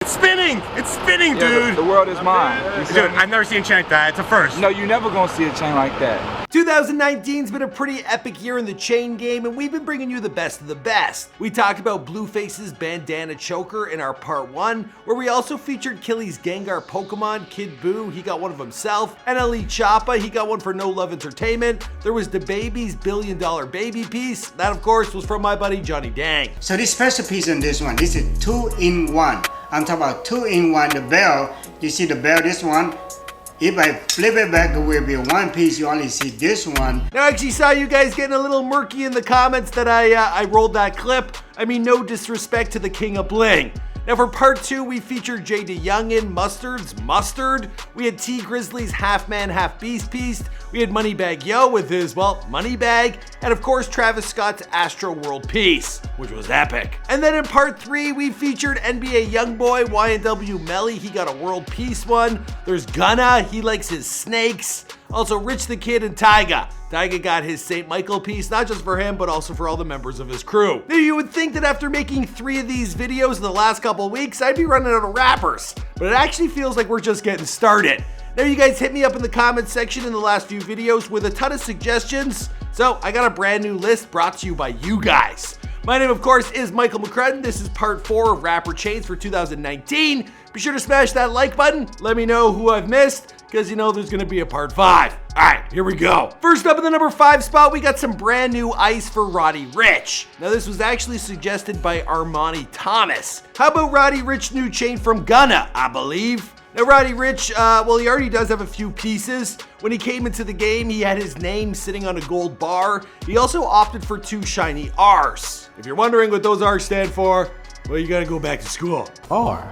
It's spinning! It's spinning, Yeah, dude! the world is mine. Dude, I've never seen a chain like that. It's a first. No, you never gonna see a chain like that. 2019's been a pretty epic year in the chain game, and we've been bringing you the best of the best. We talked about Blueface's Bandana choker in our part 1, where we also featured Killy's Gengar Pokemon, Kid Boo, he got one of himself, NLE Choppa, he got one for No Love Entertainment. There was DaBaby's $1 billion baby piece. That, of course, was from my buddy Johnny Dang. So this special piece on this one, this is 2-in-1. I'm talking about 2-in-1, the bell. You see the bell, this one. If I flip it back, it will be one piece. You only see this one. Now, I actually saw you guys getting a little murky in the comments that I rolled that clip. I mean, no disrespect to the King of Bling. Now for part 2, we featured JayDaYoungan, Mustard's Mustard. We had Grizzleys half man, half beast piece. We had MoneyBagg Yo with his, well, MoneyBagg. And of course, Travis Scott's AstroWorld piece, which was epic. And then in part 3, we featured NBA YoungBoy, YNW Melly, he got a world peace one. There's Gunna, he likes his snakes. Also, Ricch the Kid and Tyga. Tyga got his St. Michael piece, not just for him, but also for all the members of his crew. Now, you would think that after making 3 of these videos in the last couple of weeks, I'd be running out of rappers, but it actually feels like we're just getting started. Now, you guys hit me up in the comments section in the last few videos with a ton of suggestions, so I got a brand new list brought to you by you guys. My name, of course, is Michael McCrudden. This is part 4 of Rapper Chains for 2019. Be sure to smash that like button. Let me know who I've missed, because you know there's gonna be a part 5. All right, here we go. First up in the number 5 spot, we got some brand new ice for Roddy Ricch. Now this was actually suggested by Armani Thomas. How about Roddy Ricch new chain from Gunna, I believe? Now Roddy Ricch, well, he already does have a few pieces. When he came into the game, he had his name sitting on a gold bar. He also opted for 2 shiny R's. If you're wondering what those R's stand for, well, you gotta go back to school. R.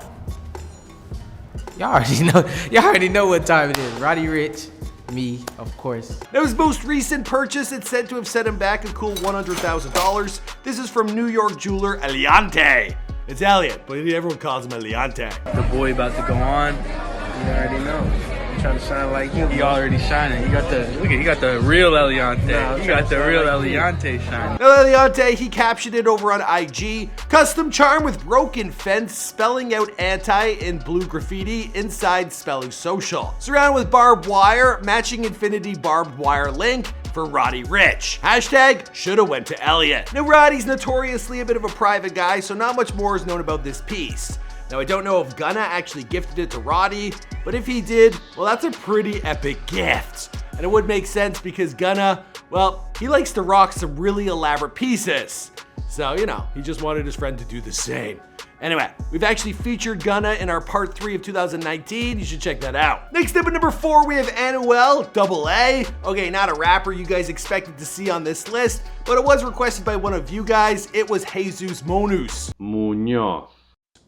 Y'all already know what time it is. Roddy Ricch, me, of course. Now his most recent purchase, it's said to have set him back a cool $100,000. This is from New York jeweler Eliante. It's Elliot, but everyone calls him Eliante. The boy about to go on. You already know. I'm trying to shine like him. He already shining. You got the look at. You got the real Eliante. You got the real Eliante shining. Now Eliante, he captioned it over on IG. Custom charm with broken fence, spelling out anti in blue graffiti, inside spelling social. Surrounded with barbed wire, matching infinity barbed wire link for Roddy Ricch. Hashtag shoulda went to Elliot. Now Roddy's notoriously a bit of a private guy, so not much more is known about this piece. Now I don't know if Gunna actually gifted it to Roddy, but if he did, well, that's a pretty epic gift. And it would make sense because Gunna, well, he likes to rock some really elaborate pieces. So, you know, he just wanted his friend to do the same. Anyway, we've actually featured Gunna in our part 3 of 2019. You should check that out. Next up at number 4, we have Anuel AA. Okay, not a rapper you guys expected to see on this list, but it was requested by one of you guys. It was Jesus Monus.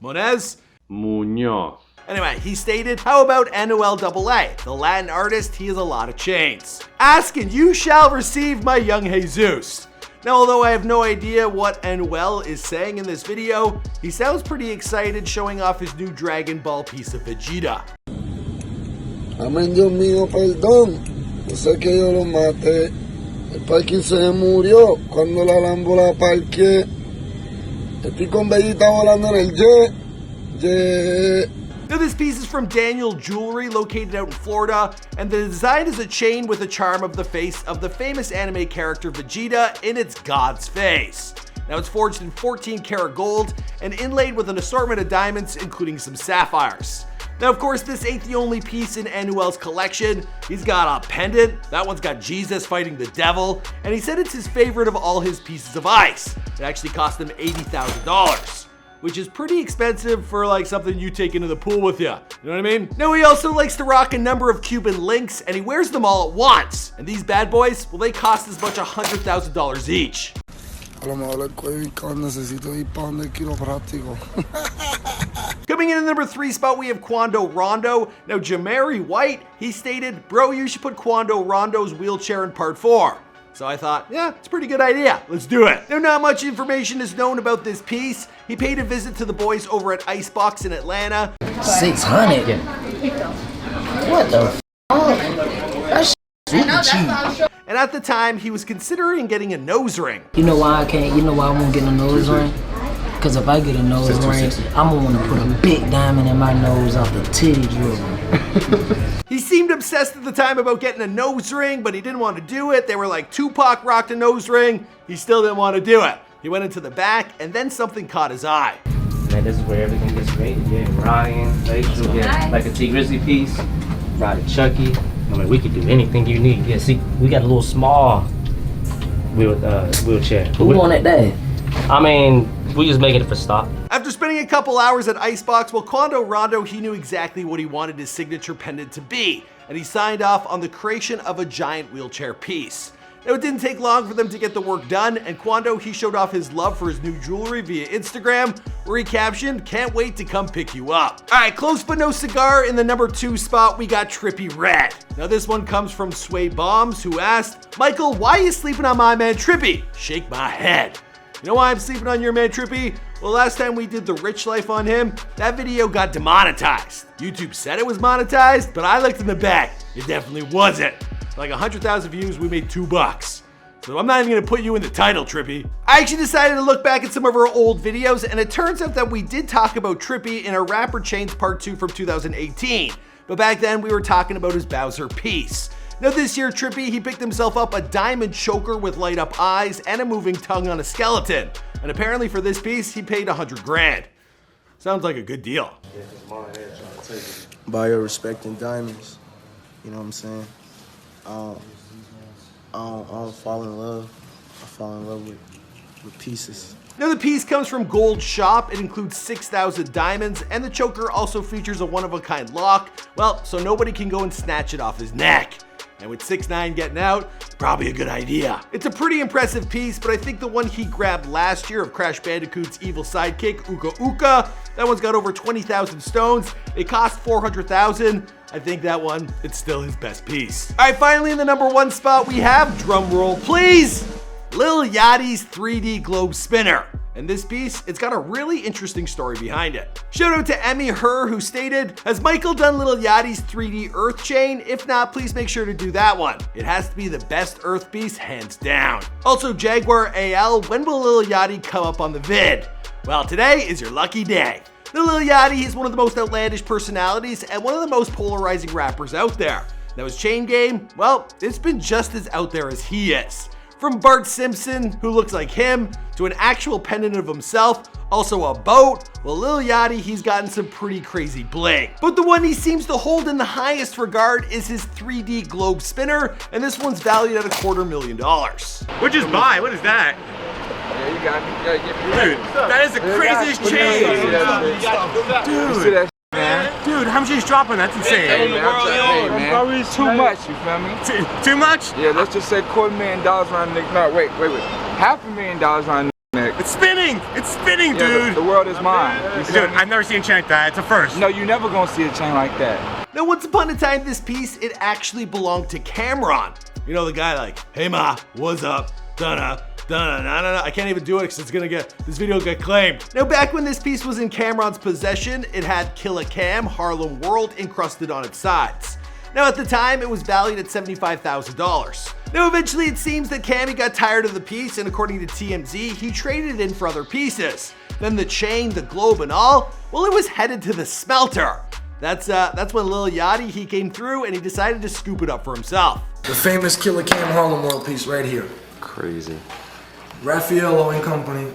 Monez? Muñoz. Anyway, he stated, how about Anuel AA? The Latin artist, he has a lot of chains. Asking, you shall receive my young Jesus. Now, although I have no idea what Anuel is saying in this video, he sounds pretty excited showing off his new Dragon Ball piece of Vegeta. Amén, Dios mío, perdón. Yo sé que yo lo maté. El parking se murió cuando la Lambo la parqué. Estoy con Bellita volando en el jet. Now this piece is from Daniel Jewelry, located out in Florida, and the design is a chain with a charm of the face of the famous anime character Vegeta in its god's face. Now it's forged in 14 karat gold and inlaid with an assortment of diamonds, including some sapphires. Now, of course, this ain't the only piece in Anuel's collection. He's got a pendant, that one's got Jesus fighting the devil, and he said it's his favorite of all his pieces of ice. It actually cost him $80,000. Which is pretty expensive for like something you take into the pool with you. You know what I mean? Now he also likes to rock a number of Cuban links, and he wears them all at once. And these bad boys, well, they cost as much as $100,000 each. Coming in at number 3 spot, we have Quando Rondo. Now Jamari White, he stated, bro, you should put Quando Rondo's wheelchair in part 4. So I thought, yeah, it's a pretty good idea. Let's do it. Now, not much information is known about this piece. He paid a visit to the boys over at Icebox in Atlanta. 600? What the f***? That's really cheap. And at the time, he was considering getting a nose ring. You know why I can't? You know why I won't get a nose ring? Cause if I get a nose ring, I'm gonna wanna put a big diamond in my nose off the titty drill. He seemed obsessed at the time about getting a nose ring, but he didn't want to do it. They were like, Tupac rocked a nose ring. He still didn't want to do it. He went into the back, and then something caught his eye. Man, this is where everything gets rated. Yeah, Ryan, Rachel, yeah, like a T Grizzly piece, Roddy Chucky. I mean, we could do anything you need. Yeah, see, we got a little small wheelchair. Who wanted that? I mean, we just making it for stock. After spending a couple hours at Icebox, well, Quando Rondo, he knew exactly what he wanted his signature pendant to be, and he signed off on the creation of a giant wheelchair piece. Now, it didn't take long for them to get the work done, and Quando, he showed off his love for his new jewelry via Instagram, where he captioned, "Can't wait to come pick you up." All right, close but no cigar. In the number 2 spot, we got Trippie Red. Now, this one comes from Sway Bombs, who asked, "Michael, why are you sleeping on my man Trippie?" Shake my head. You know why I'm sleeping on your man Trippie? Well, last time we did the rich life on him, that video got demonetized. YouTube said it was monetized, but I looked in the back. It definitely wasn't. Like 100,000 views, we made $2. So I'm not even gonna put you in the title, Trippie. I actually decided to look back at some of our old videos, and it turns out that we did talk about Trippie in our Rapper Chains Part 2 from 2018. But back then, we were talking about his Bowser piece. Now this year, Trippie, he picked himself up a diamond choker with light up eyes and a moving tongue on a skeleton. And apparently for this piece, he paid 100 grand. Sounds like a good deal. By your respect in diamonds, you know what I'm saying? I don't fall in love. I fall in love with pieces. Now the piece comes from Gold Shop. It includes 6,000 diamonds, and the choker also features a one-of-a-kind lock. Well, so nobody can go and snatch it off his neck. And with 6ix9ine getting out, probably a good idea. It's a pretty impressive piece, but I think the one he grabbed last year of Crash Bandicoot's evil sidekick, Uka Uka, that one's got over 20,000 stones. It cost 400,000. I think that one, it's still his best piece. All right, finally in the number 1 spot, we have, drum roll please, Lil Yachty's 3D globe spinner. And this piece, it's got a really interesting story behind it. Shout out to Emmy Her, who stated, "Has Michael done Lil Yachty's 3D Earth chain? If not, please make sure to do that one. It has to be the best Earth piece, hands down." Also, Jaguar AL, when will Lil Yachty come up on the vid? Well, today is your lucky day. Now, Lil Yachty is one of the most outlandish personalities and one of the most polarizing rappers out there. Now his chain game, well, it's been just as out there as he is. From Bart Simpson, who looks like him, to an actual pendant of himself, also a boat, well, Lil Yachty, he's gotten some pretty crazy bling. But the one he seems to hold in the highest regard is his 3D globe spinner, and this one's valued at $250,000. What'd you just buy? What is that? Yeah, you got me. You gotta get me. Dude, that is the craziest chain. Dude. Man. Dude, how much are you dropping? That's insane. Hey, man, it's too much, you feel me? Too much? Yeah, let's just say $250,000 around the neck. No, wait. $500,000 around the neck. It's spinning! It's spinning, yeah, dude! The world is mine. Dude, I've never seen a chain like that. It's a first. No, you never gonna see a chain like that. Now, once upon a time, this piece, it actually belonged to Cameron. You know, the guy like, "Hey ma, what's up? Donna. I can't even do it because this video will get claimed." Now, back when this piece was in Cameron's possession, it had Kill a Cam, Harlem World encrusted on its sides. Now, at the time, it was valued at $75,000. Now, eventually, it seems that Cammy got tired of the piece, and according to TMZ, he traded it in for other pieces. Then the chain, the globe, and all, well, it was headed to the smelter. That's when Lil Yachty, he came through, and he decided to scoop it up for himself. The famous Kill a Cam Harlem World piece right here. Crazy. Raffaello and Company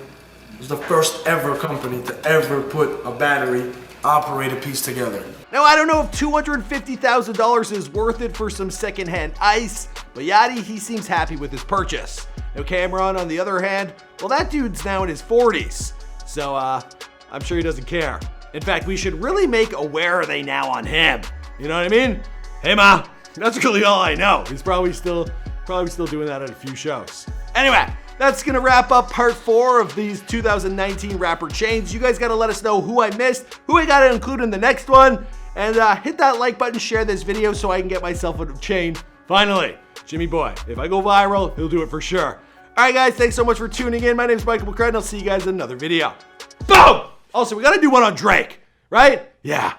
was the first ever company to ever put a battery operated piece together. Now, I don't know if $250,000 is worth it for some secondhand ice, but Yachty, he seems happy with his purchase. Now, Cameron, on the other hand, well, that dude's now in his 40s, so I'm sure he doesn't care. In fact, we should really make a Where Are They Now on him. You know what I mean? Hey, ma, that's really all I know. He's probably still doing that at a few shows. Anyway, that's gonna wrap up part 4 of these 2019 rapper chains. You guys gotta let us know who I missed, who I gotta include in the next one, and hit that like button, share this video so I can get myself a chain. Finally, Jimmy Boy, if I go viral, he'll do it for sure. All right, guys, thanks so much for tuning in. My name is Michael McCray, and I'll see you guys in another video. Boom! Also, we gotta do one on Drake, right? Yeah.